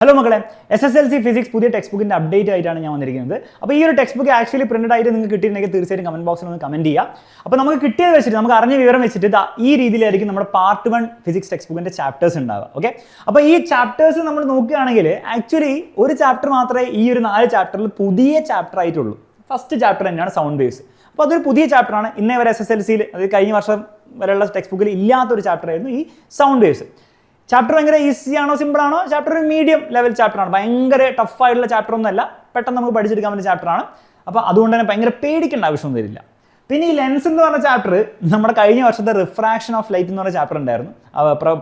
Hello മക്കളെ, SSLC physics പുതിയ text ബുക്കിൻ്റെ അപ്ഡേറ്റ് ആയിട്ടാണ് ഞാൻ വന്നിരിക്കുന്നത്. അപ്പോൾ ഈ ഒരു ടെക്സ്റ്റ് ബുക്ക് ആക്ച്വലി പ്രിന്റഡ് ആയിട്ട് നിങ്ങൾക്ക് കിട്ടിയിട്ടുണ്ടെങ്കിൽ തീർച്ചയായും കമന്റ് ബോക്സിൽ ഒന്ന് കമന്റ് ചെയ്യുക. അപ്പോൾ നമുക്ക് കിട്ടിയത് വെച്ചിട്ട് നമുക്ക് അറിഞ്ഞ വിവരം വെച്ചിട്ട് ഈ രീതിയിലായിരിക്കും നമ്മുടെ പാർട്ട് 1 ഫിസിക്സ് ടെക്സ്റ്റ് ബുക്കിൻ്റെ ചാപ്റ്റേഴ്സ് ഉണ്ടാവുക. ഓക്കെ, അപ്പോൾ ഈ ചാപ്റ്റേഴ്സ് നമ്മൾ നോക്കുകയാണെങ്കിൽ ആക്ച്വലി ഒരു ചാപ്റ്റർ മാത്രമേ ഈ ഒരു 4 ചാപ്റ്ററിൽ പുതിയ ചാപ്റ്റർ ആയിട്ടുള്ളൂ. ഫസ്റ്റ് ചാപ്റ്റർ തന്നെയാണ് സൗണ്ട് വേവ്സ്. അപ്പോൾ അതൊരു പുതിയ ചാപ്റ്ററാണ്. ഇന്നേ വരെ SSLCയിൽ അത് കഴിഞ്ഞ വർഷം വരെയുള്ള ടെക്സ്റ്റ് ബുക്കിൽ ഇല്ലാത്തൊരു ചാപ്റ്റർ ആയിരുന്നു ഈ സൗണ്ട് വേവ്സ്. ചാപ്റ്റർ ഭയങ്കര ഈസി ആണോ സിമ്പിൾ ആണോ? ചാപ്റ്റർ ഒരു മീഡിയം ലെവൽ ചാപ്റ്ററാണ്. ഭയങ്കര ടഫായിട്ടുള്ള ചാപ്റ്റർ ഒന്നുമല്ല, പെട്ടെന്ന് നമുക്ക് പഠിച്ചെടുക്കാൻ പറ്റുന്ന ചാപ്റ്ററാണ്. അപ്പോൾ അതുകൊണ്ട് തന്നെ ഭയങ്കര പേടിക്കേണ്ട ആവശ്യമൊന്നും വരില്ല. പിന്നെ ഈ ലെൻസ് എന്ന് പറഞ്ഞ ചാപ്റ്റർ നമ്മുടെ കഴിഞ്ഞ വർഷത്തെ റിഫ്രാക്ഷൻ ഓഫ് ലൈറ്റ് എന്ന് പറഞ്ഞ ചാപ്റ്റർ ഉണ്ടായിരുന്നു,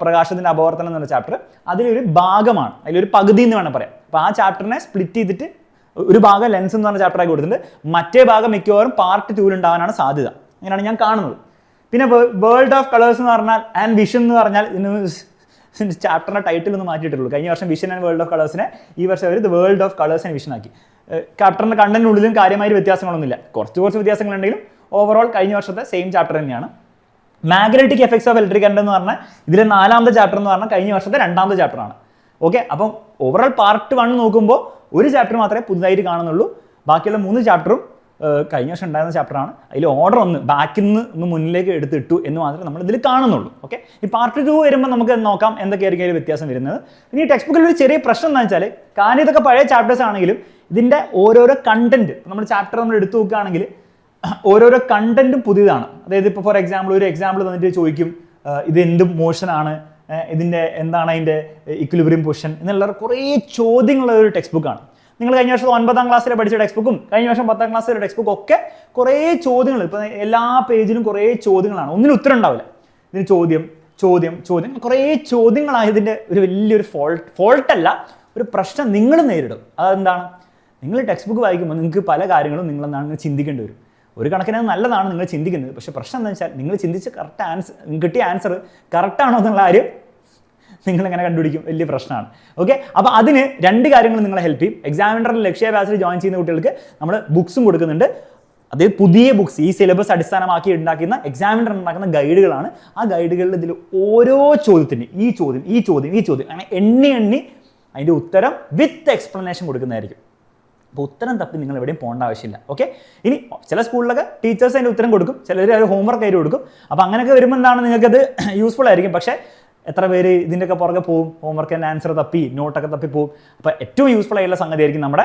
പ്രകാശത്തിൻ്റെ അപവർത്തനം എന്ന് പറഞ്ഞ ചാപ്റ്റർ. അതിലൊരു ഭാഗമാണ്, അതിലൊരു പകുതി എന്ന് വേണം പറയാം. അപ്പോൾ ആ ചാപ്റ്ററിനെ സ്പ്ലിറ്റ് ചെയ്തിട്ട് ഒരു ഭാഗം ലെൻസ് എന്ന് പറഞ്ഞ ചാപ്റ്ററായി കൊടുത്തിട്ടുണ്ട്. മറ്റേ ഭാഗം മിക്കവാറും പാർട്ട് 2 ഉണ്ടാവാനാണ് സാധ്യത. അങ്ങനെയാണ് ഞാൻ കാണുന്നത്. പിന്നെ വേൾഡ് ഓഫ് കളേഴ്സ് എന്ന് പറഞ്ഞാൽ ആൻഡ് വിഷൻ എന്ന് പറഞ്ഞാൽ ചാപ്റ്ററിന്റെ ടൈറ്റിൽ ഒന്ന് മാറ്റിയിട്ടുള്ളൂ. കഴിഞ്ഞ വർഷം വിഷൻ ആൻഡ് വേൾഡ് ഓഫ് കളേഴ്സിനെ ഈ വർഷം അവർ the world of colours and vision ആക്കി. ചാപ്റ്ററിന്റെ കണ്ടന്റിനുള്ളിലും കാര്യമായ വ്യത്യാസങ്ങളൊന്നുമില്ല, കുറച്ച് വ്യത്യാസങ്ങളുണ്ടെങ്കിലും ഓവറോൾ കഴിഞ്ഞ വർഷത്തെ സെയിം ചാപ്റ്റർ തന്നെയാണ്. Magnetic effects of electric current എന്ന് പറഞ്ഞാൽ ഇതിലെ 4ാമത്തെ ചാപ്റ്റർ എന്ന് പറഞ്ഞാൽ കഴിഞ്ഞ വർഷത്തെ 2ാമത്തെ ചാപ്റ്ററാണ്. ഓക്കെ, അപ്പം ഓവറോൾ പാർട്ട് 1 നോക്കുമ്പോൾ ഒരു ചാപ്റ്റർ മാത്രമേ പുതുതായിട്ട് കാണുന്നുള്ളൂ. ബാക്കിയുള്ള 3 ചാപ്റ്ററും കഴിഞ്ഞ വർഷം ഉണ്ടായിരുന്ന ചാപ്റ്ററാണ്. അതിൽ ഓർഡർ ബാക്കിൽ നിന്ന് ഒന്ന് മുന്നിലേക്ക് എടുത്തിട്ടു എന്ന് മാത്രമേ നമ്മൾ ഇതിൽ കാണുന്നുള്ളൂ. ഓക്കെ, ഈ പാർട്ട് 2 വരുമ്പോൾ നമുക്ക് നോക്കാം എന്തൊക്കെയായിരിക്കും അതിൽ വ്യത്യാസം വരുന്നത്. ഇനി ഈ ടെക്സ്റ്റ് ബുക്കിൽ ഒരു ചെറിയ പ്രശ്നം എന്താണെന്ന് വെച്ചാൽ, കാരണം ഇതൊക്കെ പഴയ ചാപ്റ്റേഴ്സ് ആണെങ്കിലും ഇതിൻ്റെ ഓരോരോ കണ്ടന്റ് നമ്മൾ ചാപ്റ്റർ നമ്മൾ എടുത്തു നോക്കുകയാണെങ്കിൽ ഓരോരോ കണ്ടന്റും പുതിയതാണ്. അതായത് ഇപ്പോൾ ഫോർ എക്സാമ്പിൾ ഒരു എക്സാമ്പിൾ തന്നിട്ട് ചോദിക്കും ഇത് എന്ത് മോഷനാണ്, ഇതിൻ്റെ എന്താണ് അതിൻ്റെ ഇക്വിലിബ്രിയം പൊസിഷൻ എന്നുള്ള കുറേ ചോദ്യങ്ങളുള്ള ഒരു ടെക്സ്റ്റ് ബുക്കാണ്. നിങ്ങൾ കഴിഞ്ഞ വർഷം 9ാം ക്ലാസ്സിൽ പഠിച്ച ടെക്സ്റ്റ് ബുക്കും കഴിഞ്ഞ വർഷം 10ാം ക്ലാസ്സിലെ ടെക്സ്റ്റ് ബുക്കും ഒക്കെ കുറേ ചോദ്യങ്ങൾ, ഇപ്പോൾ എല്ലാ പേജിലും കുറേ ചോദ്യങ്ങളാണ്, ഒന്നിനും ഉത്തരം ഉണ്ടാവില്ല. ഇതിന് ചോദ്യം കുറേ ചോദ്യങ്ങളായതിൻ്റെ ഒരു വലിയൊരു ഫോൾട്ടല്ല, ഒരു പ്രശ്നം നിങ്ങൾ നേരിടും. അതെന്താണ്? നിങ്ങൾ ടെക്സ്റ്റ് ബുക്ക് വായിക്കുമ്പോൾ നിങ്ങൾക്ക് പല കാര്യങ്ങളും നിങ്ങളെന്താണ് ചിന്തിക്കേണ്ടി വരും. ഒരു കണക്കിന് നല്ലതാണ് നിങ്ങൾ ചിന്തിക്കുന്നത്, പക്ഷേ പ്രശ്നം എന്താ വെച്ചാൽ നിങ്ങൾ ചിന്തിച്ച് കിട്ടിയ ആൻസർ കറക്റ്റാണോ എന്നുള്ള കാര്യം നിങ്ങളെങ്ങനെ കണ്ടുപിടിക്കും? വലിയ പ്രശ്നമാണ്. ഓക്കെ, അപ്പോൾ അതിന് 2 കാര്യങ്ങൾ നിങ്ങളെ ഹെൽപ്പ് ചെയ്യും. എക്സാമിനറിൽ ലക്ഷ്യ ബാച്ചിൽ ജോയിൻ ചെയ്യുന്ന കുട്ടികൾക്ക് നമ്മൾ ബുക്സും കൊടുക്കുന്നുണ്ട്. അതായത് പുതിയ ബുക്സ്, ഈ സിലബസ് അടിസ്ഥാനമാക്കി ഉണ്ടാക്കുന്ന എക്സാമിനർ ഉണ്ടാക്കുന്ന ഗൈഡുകളാണ്. ആ ഗൈഡുകളിൽ ഇതിൽ ഓരോ ചോദ്യത്തിന് ഈ ചോദ്യം അങ്ങനെ എണ്ണി അതിൻ്റെ ഉത്തരം വിത്ത് എക്സ്പ്ലനേഷൻ കൊടുക്കുന്നതായിരിക്കും. അപ്പോൾ ഉത്തരം തപ്പി നിങ്ങൾ എവിടെയും പോകേണ്ട ആവശ്യമില്ല. ഓക്കെ, ഇനി ചില സ്കൂളിലൊക്കെ ടീച്ചേഴ്സ് അതിൻ്റെ ഉത്തരം കൊടുക്കും, ചിലർ അത് ഹോംവർക്ക് ആയിട്ട് കൊടുക്കും. അപ്പോൾ അങ്ങനെയൊക്കെ വരുമ്പോൾ എന്താണ് നിങ്ങൾക്കത് യൂസ്ഫുൾ ആയിരിക്കും. പക്ഷേ എത്ര പേര് ഇതിൻ്റെയൊക്കെ പുറകെ പോവും, ഹോംവർക്കിൻ്റെ ആൻസർ തപ്പി നോട്ടൊക്കെ തപ്പി പോവും. അപ്പോൾ ഏറ്റവും യൂസ്ഫുൾ ആയിട്ടുള്ള സംഗതി ആയിരിക്കും നമ്മുടെ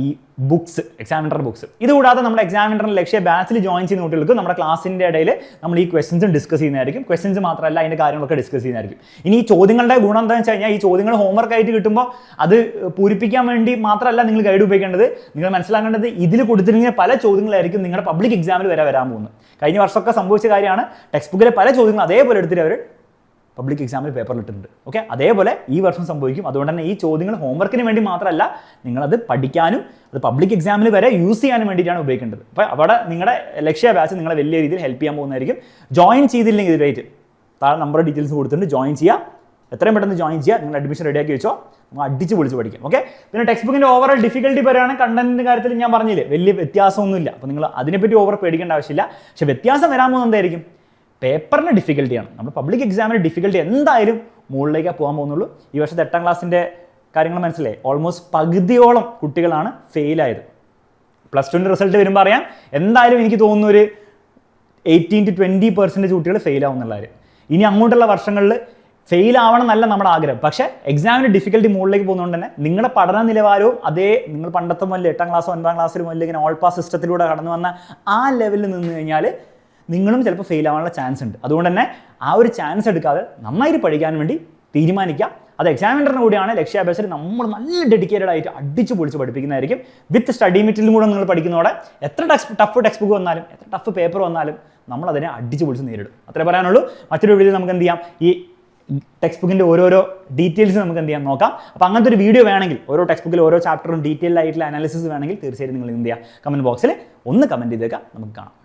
ഈ ബുക്സ്, എക്സാമിനർ ബുക്സ്. ഇതുകൂടാതെ നമ്മുടെ എക്സാമിനറിൽ ലക്ഷ്യ ബാച്ചിൽ ജോയിൻ ചെയ്യുന്ന കുട്ടികൾക്ക് നമ്മുടെ ക്ലാസ്സിൻ്റെ ഇടയിൽ നമ്മൾ ഈ ക്വസ്റ്റ്യൻസും ഡിസ്കസ് ചെയ്യുന്നതായിരിക്കും. ക്വസ്റ്റ്യൻസ് മാത്രമല്ല അതിൻ്റെ കാര്യങ്ങളൊക്കെ ഡിസ്കസ് ചെയ്യുന്നതായിരിക്കും. ഇനി ഈ ചോദ്യങ്ങളുടെ ഗുണം എന്താണെന്ന് വെച്ച് കഴിഞ്ഞാൽ, ഈ ചോദ്യങ്ങൾ ഹോംവർക്ക് ആയിട്ട് കിട്ടുമ്പോൾ അത് പൂരിപ്പിക്കാൻ വേണ്ടി മാത്രമല്ല നിങ്ങൾ ഗൈഡ് ഉപയോഗിക്കേണ്ടത്. നിങ്ങൾ മനസ്സിലാക്കേണ്ടത് ഇതിൽ കൊടുത്തിരിക്കുന്ന പല ചോദ്യങ്ങളായിരിക്കും നിങ്ങളുടെ പബ്ലിക് എക്സാമിൽ വരാൻ പോകുന്നത്. കഴിഞ്ഞ വർഷമൊക്കെ സംഭവിച്ച കാര്യമാണ്. ടെക്സ്റ്റ് ബുക്കിലെ പല ചോദ്യങ്ങളും അതേപോലെ എടുത്തിട്ട് അവർ പബ്ലിക് എക്സാമിൽ പേപ്പറിലിട്ടുണ്ട്. ഓക്കെ, അതേപോലെ ഈ വർഷം സംഭവിക്കും. അതുകൊണ്ട് തന്നെ ഈ ചോദ്യങ്ങൾ ഹോംവർക്കിന് വേണ്ടി മാത്രമല്ല, നിങ്ങളത് പഠിക്കാനും അത് പബ്ലിക് എക്സാമിൽ വരെ യൂസ് ചെയ്യാനും വേണ്ടിയിട്ടാണ് ഉപയോഗിക്കേണ്ടത്. അപ്പോൾ അവിടെ നിങ്ങളുടെ ലക്ഷ്യ ബാച്ച് നിങ്ങളെ വലിയ രീതിയിൽ ഹെൽപ്പ് ചെയ്യാൻ പോകുന്നതായിരിക്കും. ജോയിൻ ചെയ്തില്ലെങ്കിൽ ഇതിലായിട്ട് താഴെ നമ്പർ ഡീറ്റെയിൽസ് കൊടുത്തിട്ടുണ്ട്, ജോയിൻ ചെയ്യുക. എത്രയും പെട്ടെന്ന് ജോയിൻ ചെയ്യുക. നിങ്ങൾ അഡ്മിഷൻ റെഡിയാക്കി വെച്ചോ, നമ്മൾ അടിച്ച് പൊളിച്ച് പഠിക്കാം. ഓക്കെ, പിന്നെ ടെക്സ്റ്റ് ബുക്കിൻ്റെ ഓവറോൾ ഡിഫിക്കൽട്ടി പറയുകയാണെങ്കിൽ കണ്ടന്റിൻ്റെ കാര്യത്തിൽ ഞാൻ പറഞ്ഞില്ലേ വലിയ വ്യത്യാസമൊന്നുമില്ല. അപ്പോൾ നിങ്ങൾ അതിനെപ്പറ്റി ഓവർ പേടിക്കേണ്ട ആവശ്യമില്ല. പക്ഷേ വ്യത്യാസം വരാൻ പോകുന്നത് എന്തായിരിക്കും? പേപ്പറിന് ഡിഫിക്കൽട്ടിയാണ്. നമ്മൾ പബ്ലിക് എക്സാമിന് ഡിഫിക്കൽട്ടി എന്തായാലും മുകളിലേക്കാണ് പോകാൻ പോകുന്നുള്ളൂ. ഈ വർഷത്തെ 8ാം ക്ലാസ്സിൻ്റെ കാര്യങ്ങൾ മനസ്സിലായി. ഓൾമോസ്റ്റ് പകുതിയോളം കുട്ടികളാണ് ഫെയിലായത്. +2 റിസൾട്ട് വരുമ്പോൾ അറിയാം. എന്തായാലും എനിക്ക് തോന്നുന്നു ഒരു 18 to 20% കുട്ടികൾ ഫെയിലാവും എന്നുള്ള കാര്യം. ഇനി അങ്ങോട്ടുള്ള വർഷങ്ങളിൽ ഫെയിൽ ആവണം എന്നല്ല നമ്മുടെ ആഗ്രഹം. പക്ഷേ എക്സാമിന് ഡിഫിക്കൽട്ടി മുകളിലേക്ക് പോകുന്നതുകൊണ്ട് തന്നെ നിങ്ങളുടെ പഠന നിലവാരവും അതേ നിങ്ങൾ പണ്ടത്തെ മുതൽ 8ാം ക്ലാസ് 9ാം ക്ലാസ്സിൽ മുതൽ ഇങ്ങനെ ഓൾ പാസ് സിസ്റ്റത്തിലൂടെ കടന്നു വന്ന ആ ലെവലിൽ നിന്ന് കഴിഞ്ഞാൽ നിങ്ങളും ചിലപ്പോൾ ഫെയിൽ ആവാനുള്ള ചാൻസ് ഉണ്ട്. അതുകൊണ്ട് തന്നെ ആ ഒരു ചാൻസ് എടുക്കാതെ നന്നായിട്ട് പഠിക്കാൻ വേണ്ടി തീരുമാനിക്കുക. അത് എക്സാമിനറിന് കൂടിയാണ് ലക്ഷ്യ ബാച്ചിൽ നമ്മൾ നല്ല ഡെഡിക്കേറ്റഡ് ആയിട്ട് അടിച്ച് പൊളിച്ച് പഠിപ്പിക്കുന്നതായിരിക്കും. വിത്ത് സ്റ്റഡി മെറ്റീരിയലും കൂടെ നിങ്ങൾ പഠിക്കുന്നതോടെ എത്ര ടഫ് ടെക്സ്റ്റ് ബുക്ക് വന്നാലും എത്ര ടഫ് പേപ്പർ വന്നാലും നമ്മളതിനെ അടിച്ച് പൊളിച്ച് നേരിടും. അത്രേ പറയാനുള്ളൂ. മറ്റൊരു വീഡിയോയിൽ നമുക്ക് എന്ത് ചെയ്യാം, ഈ ടെക്സ്റ്റ് ബുക്കിൻ്റെ ഓരോരോ ഡീറ്റെയിൽസ് നമുക്ക് എന്ത് ചെയ്യാം നോക്കാം. അപ്പോൾ അങ്ങനത്തെ ഒരു വീഡിയോ വേണമെങ്കിൽ, ഓരോ ടെക്സ്റ്റ് ബുക്കിൽ ഓരോ ചാപ്റ്ററും ഡീറ്റെയിൽ ആയിട്ടുള്ള അനാലിസിസ് വേണമെങ്കിൽ തീർച്ചയായിട്ടും നിങ്ങൾ എന്ത് ചെയ്യുക, കമൻറ്റ് ബോക്സിൽ ഒന്ന് കമൻറ്റ് ചെയ്തേക്കാം, നമുക്ക് കാണാം.